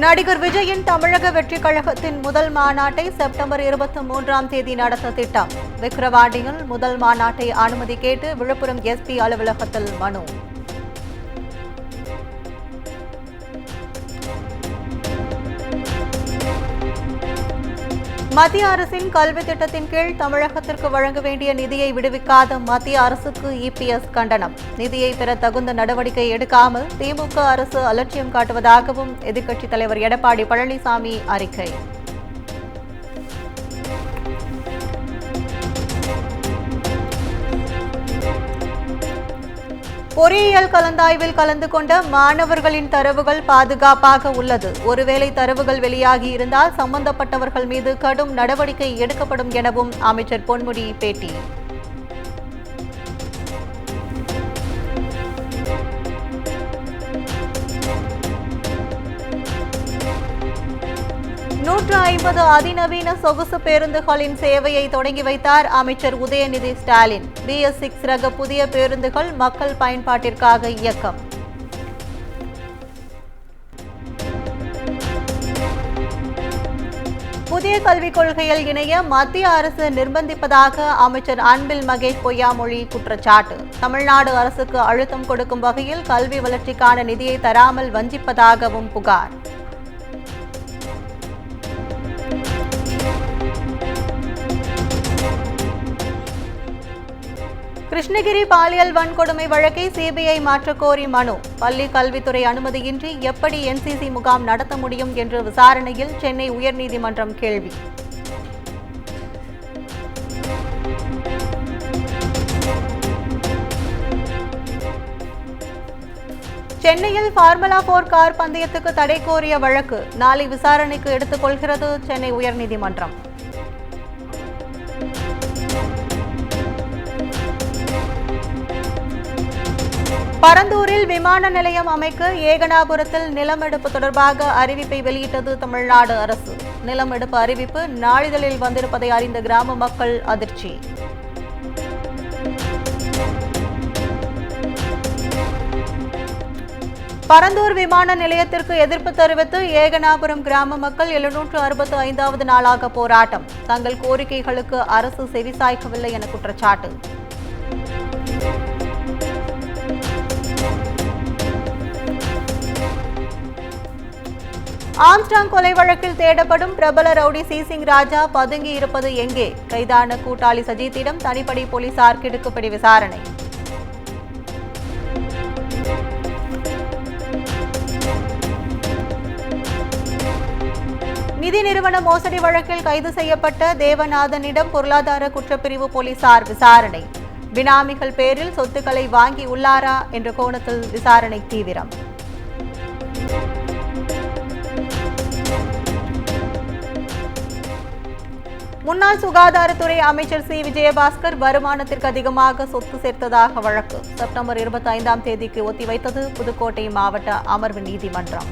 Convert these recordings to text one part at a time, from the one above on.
நடிகர் விஜயின் தமிழக வெற்றிக் கழகத்தின் முதல் மாநாட்டை செப்டம்பர் 23ஆம் தேதி நடத்த திட்டம். விக்கிரவாண்டியில் முதல் மாநாட்டை அனுமதி கேட்டு விழுப்புரம் எஸ்பி அலுவலகத்தில் மனு. மத்திய அரசின் கல்வி திட்டத்தின் கீழ் தமிழகத்திற்கு வழங்க வேண்டிய நிதியை விடுவிக்காத மத்திய அரசுக்கு இபிஎஸ் கண்டனம். நிதியை பெற தகுந்த நடவடிக்கை எடுக்காமல் திமுக அரசு அலட்சியம் காட்டுவதாகவும் எதிர்க்கட்சித் தலைவர் எடப்பாடி பழனிசாமி அறிக்கை. பொறியியல் கலந்தாய்வில் கலந்து கொண்ட மாணவர்களின் தரவுகள் பாதுகாப்பாக உள்ளது. ஒருவேளை தரவுகள் வெளியாகி இருந்தால் சம்பந்தப்பட்டவர்கள் மீது கடும் நடவடிக்கை எடுக்கப்படும் எனவும் அமைச்சர் பொன்முடி பேட்டி. நூற்று 150 அதிநவீன சொகுசு பேருந்துகளின் சேவையை தொடங்கி வைத்தார் அமைச்சர் உதயநிதி ஸ்டாலின். BS6 ரக புதிய பேருந்துகள் மக்கள் பயன்பாட்டிற்காக இயக்கம். புதிய கல்விக் கொள்கையில் இணைய மத்திய அரசு நிர்பந்திப்பதாக அமைச்சர் அன்பில் மகேஷ் பொய்யாமொழி குற்றச்சாட்டு. தமிழ்நாடு அரசுக்கு அழுத்தம் கொடுக்கும் வகையில் கல்வி வளர்ச்சிக்கான நிதியை தராமல் வஞ்சிப்பதாகவும் புகார். கிருஷ்ணகிரி பாலியல் வன்கொடுமை வழக்கை சிபிஐ மாற்றக்கோரி மனு. பள்ளி கல்வித்துறை அனுமதியின்றி எப்படி NCC முகாம் நடத்த முடியும் என்று விசாரணையில் சென்னை உயர்நீதிமன்றம் கேள்வி. சென்னையில் ஃபார்முலா 4 கார் பந்தயத்துக்கு தடை கோரிய வழக்கு நாளை விசாரணைக்கு எடுத்துக் கொள்கிறது சென்னை உயர்நீதிமன்றம். பரந்தூரில் விமான நிலையம் அமைக்க ஏகனாபுரத்தில் நிலம் எடுப்பு தொடர்பாக அறிவிப்பை வெளியிட்டது தமிழ்நாடு அரசு. நிலம் எடுப்பு அறிவிப்பு நாளிதழில் வந்திருப்பதை அறிந்த கிராம மக்கள் அதிர்ச்சி. பரந்தூர் விமான நிலையத்திற்கு எதிர்ப்பு தெரிவித்து ஏகனாபுரம் கிராம மக்கள் 765வது நாளாக போராட்டம். தங்கள் கோரிக்கைகளுக்கு அரசு செவிசாய்க்கவில்லை என குற்றச்சாட்டு. ஆம்ஸ்டாங் கொலை வழக்கில் தேடப்படும் பிரபல ரவுடி சிசிங் ராஜா பதுங்கி இருப்பது எங்கே? கைதான கூட்டாளி சஜித்திடம் தனிப்படை போலீசார் கிடுக்குப்பிடி விசாரணை. நிதி நிறுவன மோசடி வழக்கில் கைது செய்யப்பட்ட தேவநாதனிடம் பொருளாதார குற்றப்பிரிவு போலீசார் விசாரணை. பினாமிகள் பேரில் சொத்துக்களை வாங்கி உள்ளாரா என்ற கோணத்தில் விசாரணை தீவிரம். முன்னாள் சுகாதாரத்துறை அமைச்சர் சி. விஜயபாஸ்கர் வருமானத்திற்கு அதிகமாக சொத்து சேர்த்ததாக வழக்கு செப்டம்பர் 25ஆம் தேதிக்கு ஒத்திவைத்தது புதுக்கோட்டை மாவட்ட அமர்வு நீதிமன்றம்.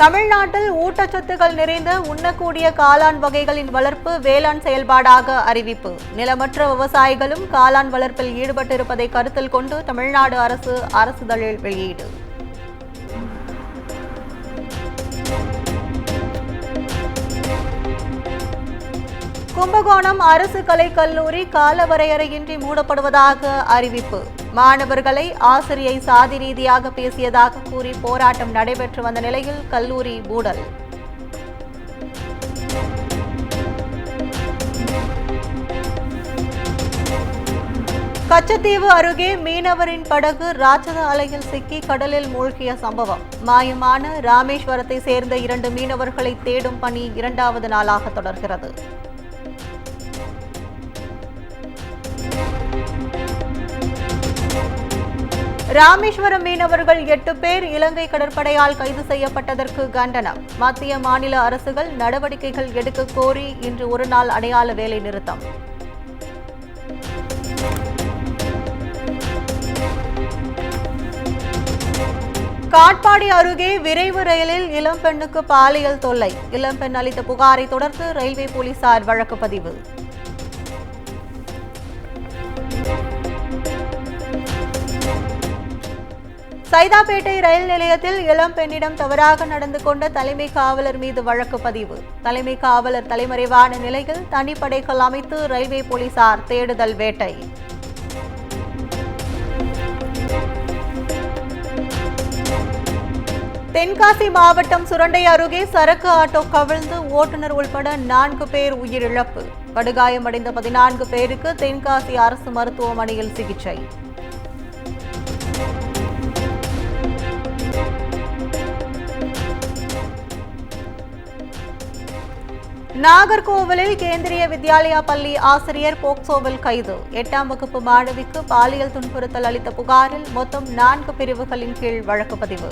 தமிழ்நாட்டில் ஊட்டச்சத்துக்கள் நிறைந்த உண்ணக்கூடிய காளான் வகைகளின் வளர்ப்பு வேளாண் செயல்பாடாக அறிவிப்பு. நிலமற்ற விவசாயிகளும் காளான் வளர்ப்பில் ஈடுபட்டிருப்பதை கருத்தில் கொண்டு தமிழ்நாடு அரசு அரசிதழில் வெளியீடு. கும்பகோணம் அரசு கலைக்கல்லூரி காலவரையறையின்றி மூடப்படுவதாக அறிவிப்பு. மாணவர்களை ஆசிரியை சாதி ரீதியாக பேசியதாக கூறி போராட்டம் நடைபெற்று வந்த நிலையில் கல்லூரி மூடல். கச்சத்தீவு அருகே மீனவரின் படகு ராட்சத அலையில் சிக்கி கடலில் மூழ்கிய சம்பவம். மாயமான ராமேஸ்வரத்தை சேர்ந்த 2 மீனவர்களை தேடும் பணி 2வது நாளாக தொடர்கிறது. ராமேஸ்வரம் மீனவர்கள் 8 பேர் இலங்கை கடற்படையால் கைது செய்யப்பட்டதற்கு கண்டனம். மத்திய மாநில அரசுகள் நடவடிக்கைகள் எடுக்க கோரி இன்று ஒரு நாள் அடையாள வேலை நிறுத்தம். காட்பாடி அருகே விரைவு ரயிலில் இளம்பெண்ணுக்கு பாலியல் தொல்லை. இளம்பெண் அளித்த புகாரை தொடர்ந்து ரயில்வே போலீசார் வழக்கு பதிவு. சைதாப்பேட்டை ரயில் நிலையத்தில் இளம் பெண்ணிடம் தவறாக நடந்து கொண்ட தலைமை காவலர் மீது வழக்கு பதிவு. தலைமை காவலர் தலைமறைவான நிலையில் தனிப்படைகள் அமைத்து ரயில்வே போலீசார் தேடுதல் வேட்டை. தென்காசி மாவட்டம் சுரண்டை அருகே சரக்கு ஆட்டோ கவிழ்ந்து ஓட்டுநர் உள்பட 4 பேர் உயிரிழப்பு. படுகாயமடைந்த 14 பேருக்கு தென்காசி அரசு மருத்துவமனையில் சிகிச்சை. நாகர்கோவிலில் கேந்திரிய வித்யாலயா பள்ளி ஆசிரியர் போக்சோவில் கைது. 8ஆம் வகுப்பு மாணவிக்கு பாலியல் துன்புறுத்தல் அளித்த புகாரில் மொத்தம் 4 பிரிவுகளின் கீழ் வழக்கு பதிவு.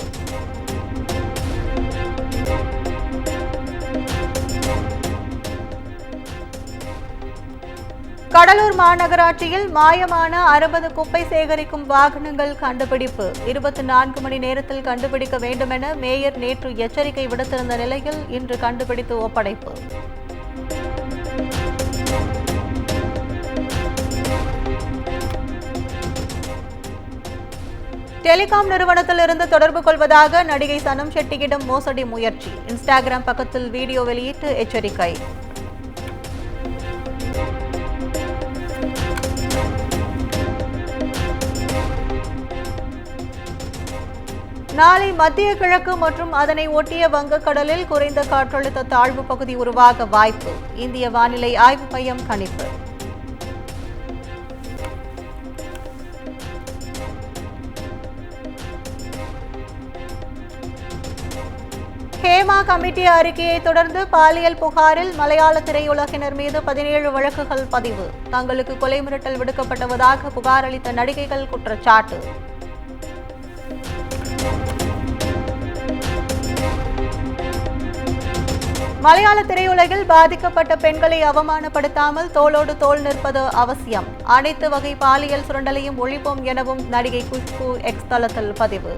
கடலூர் மாநகராட்சியில் மாயமான 60 குப்பை சேகரிக்கும் வாகனங்கள் கண்டுபிடிப்பு. 24 மணி நேரத்தில் கண்டுபிடிக்க வேண்டுமென மேயர் நேற்று எச்சரிக்கை விடுத்திருந்த நிலையில் இன்று கண்டுபிடித்து ஒப்படைப்பு. டெலிகாம் நிறுவனத்திலிருந்து தொடர்பு கொள்வதாக நடிகை சனம் ஷெட்டியிடம் மோசடி முயற்சி. இன்ஸ்டாகிராம் பக்கத்தில் வீடியோ வெளியிட்டு எச்சரிக்கை. நாளை மத்திய கிழக்கு மற்றும் அதனை ஒட்டிய வங்கக்கடலில் குறைந்த காற்றழுத்த தாழ்வு பகுதி உருவாக வாய்ப்பு. இந்திய வானிலை ஆய்வு மையம் கணிப்பு. ஹேமா கமிட்டி அறிக்கையை தொடர்ந்து பாலியல் புகாரில் மலையாள திரையுலகினர் மீது 17 வழக்குகள் பதிவு. தங்களுக்கு கொலை மிரட்டல் விடுக்கப்பட்டதாக புகார் அளித்த நடிகைகள் குற்றச்சாட்டு. மலையாள திரையுலகில் பாதிக்கப்பட்ட பெண்களை அவமானப்படுத்தாமல் தோளோடு தோள் நிற்பது அவசியம். அனைத்து வகை பாலியல் சுரண்டலையும் ஒழிப்போம் எனவும் நடிகை குஷ்பு எக்ஸ் தளத்தில் பதிவு.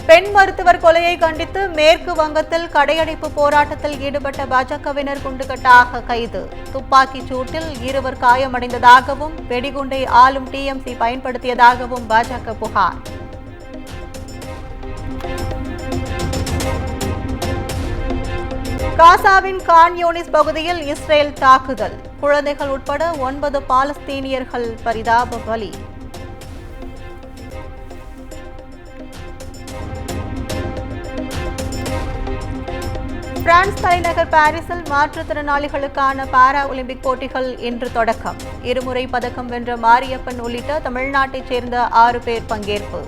பெண் மருத்துவர் கொலையை கண்டித்து மேற்கு வங்கத்தில் கடையடைப்பு போராட்டத்தில் ஈடுபட்ட பாஜகவினர் குண்டுகட்டாக கைது. துப்பாக்கிச் சூட்டில் 2 காயமடைந்ததாகவும் வெடிகுண்டை ஆளும் டிஎம்சி பயன்படுத்தியதாகவும் பாஜக புகார். காசாவின் கான் யூனிஸ் பகுதியில் இஸ்ரேல் தாக்குதல். குழந்தைகள் உட்பட 9 பாலஸ்தீனியர்கள் பரிதாப பலி. பிரான்ஸ் தலைநகர் பாரிஸில் மாற்றுத்திறனாளிகளுக்கான பாரா ஒலிம்பிக் போட்டிகள் இன்று தொடக்கம். 2 முறை பதக்கம் வென்ற மாரியப்பன் உள்ளிட்ட தமிழ்நாட்டைச் சேர்ந்த 6 பேர் பங்கேற்பு.